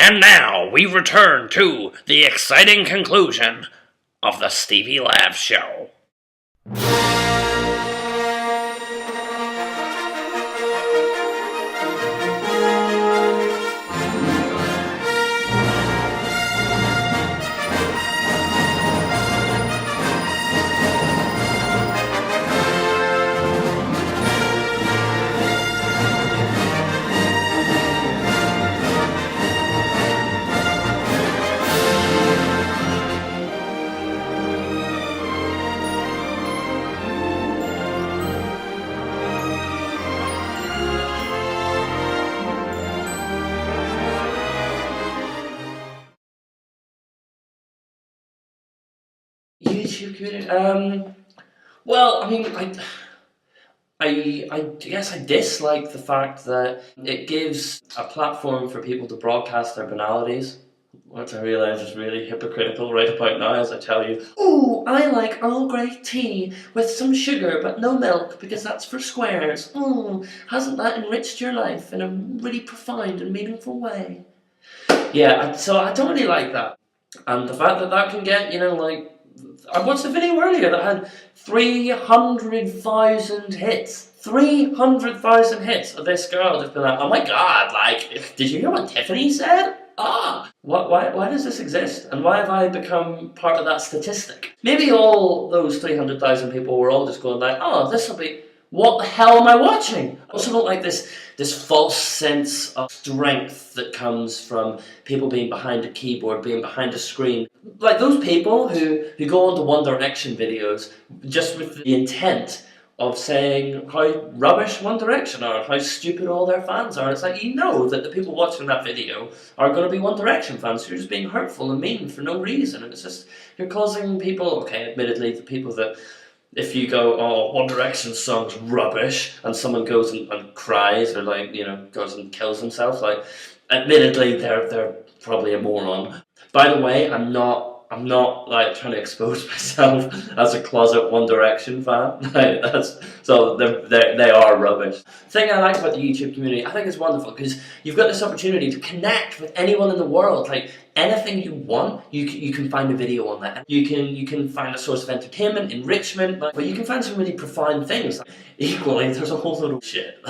And now we return to the exciting conclusion of the Stevie Lav Show. YouTube community. Well, I mean, I guess I dislike the fact that it gives a platform for people to broadcast their banalities, which I realise is really hypocritical right about now as I tell you, "Ooh, I like Earl Grey tea with some sugar but no milk because that's for squares. Hasn't that enriched your life in a really profound and meaningful way?" Yeah, so I don't really like that. And the fact that that can get, like, I watched a video earlier that had 300,000 hits. 300,000 hits of this girl just been like, "Oh my god, like, did you hear what Tiffany said? Why does this exist? And why have I become part of that statistic?" Maybe all those 300,000 people were all just going like, "Oh, this will be, what the hell am I watching?" I also don't like this false sense of strength that comes from people being behind a keyboard, being behind a screen. Like those people who go onto One Direction videos just with the intent of saying how rubbish One Direction are, how stupid all their fans are. It's like, you know that the people watching that video are going to be One Direction fans who are just being hurtful and mean for no reason. And it's just, you're causing people, okay, admittedly, the people that, if you go, "Oh, One Direction song's rubbish," and someone goes and cries or goes and kills himself, like, admittedly, they're probably a moron. By the way, I'm not like trying to expose myself as a closet One Direction fan. They are rubbish. The thing I like about the YouTube community, I think it's wonderful because you've got this opportunity to connect with anyone in the world. Like anything you want, you can find a video on that. You can find a source of entertainment, enrichment, but you can find some really profound things. Equally, there's a whole lot of shit.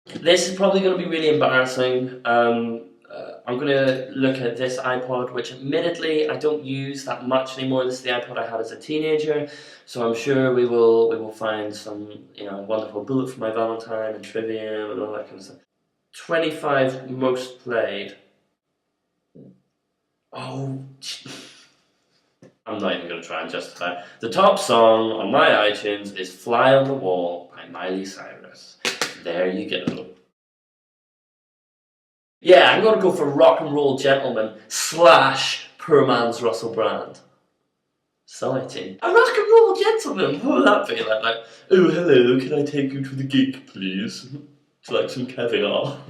This is probably going to be really embarrassing. I'm going to look at this iPod, which admittedly I don't use that much anymore. This is the iPod I had as a teenager, so I'm sure we will find some wonderful bullet for my Valentine and trivia and all that kind of stuff. 25 most played. Oh, I'm not even going to try and justify it. The top song on my iTunes is "Fly on the Wall" by Miley Cyrus. There you go. Yeah, I'm going to go for "Rock and Roll Gentleman" / poor man's Russell Brand. Citin. A rock and roll gentleman! What would that be like? "Oh, hello, can I take you to the gig, please? Would you like some caviar?"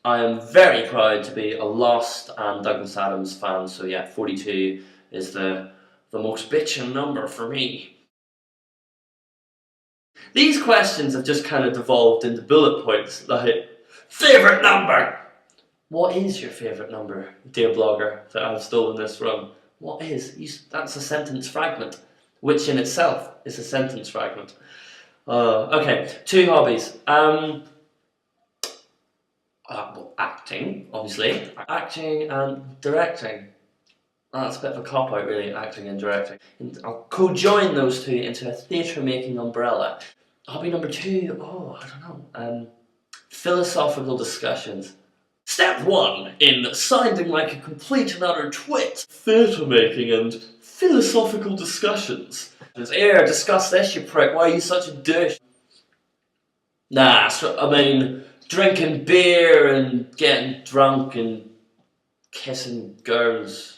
I am very proud to be a Lost and Douglas Adams fan, so yeah, 42 is the most bitchin' number for me. These questions have just kind of devolved into bullet points, like, favourite number! What is your favourite number, dear blogger, that I've stolen this from? What is? That's a sentence fragment, which in itself is a sentence fragment. Okay, 2 hobbies. Well, acting, obviously. Acting and directing. That's a bit of a cop-out, really, acting and directing. And I'll co-join those two into a theatre-making umbrella. Hobby number 2, I don't know. Philosophical discussions. Step 1 in sounding like a complete and utter twit. Theatre-making and philosophical discussions. Here, discuss this, you prick. Why are you such a douche? Nah, drinking beer and getting drunk and kissing girls.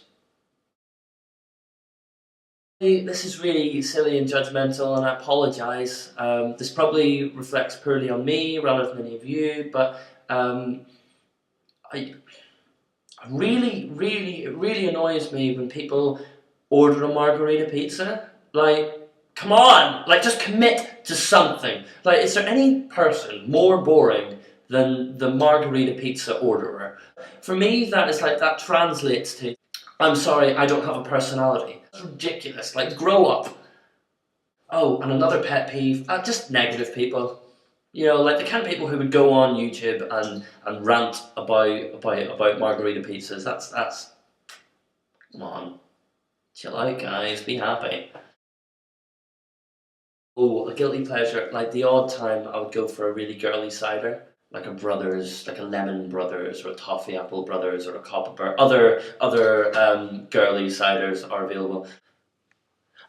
This is really silly and judgmental, and I apologise. This probably reflects poorly on me rather than any of you, but it really annoys me when people order a margarita pizza. Like, come on! Like, just commit to something. Like, is there any person more boring than the margarita pizza orderer? For me, that translates to, I'm sorry, I don't have a personality. It's ridiculous. Like, grow up. Oh, and another pet peeve, just negative people. You know, like the kind of people who would go on YouTube and rant about margarita pizzas. That's come on. Chill out, guys. Be happy. Oh, a guilty pleasure. Like the odd time I would go for a really girly cider. Like a Brothers, like a Lemon Brothers, or a Toffee Apple Brothers, or a Copper. Other girly ciders are available.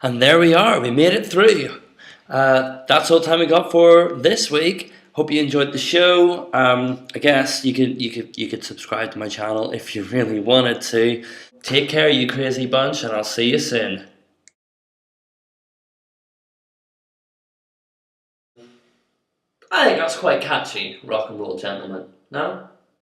And there we are. We made it through. That's all the time we got for this week. Hope you enjoyed the show. I guess you could subscribe to my channel if you really wanted to. Take care, you crazy bunch, and I'll see you soon. I think that's quite catchy, Rock and Roll Gentleman. No?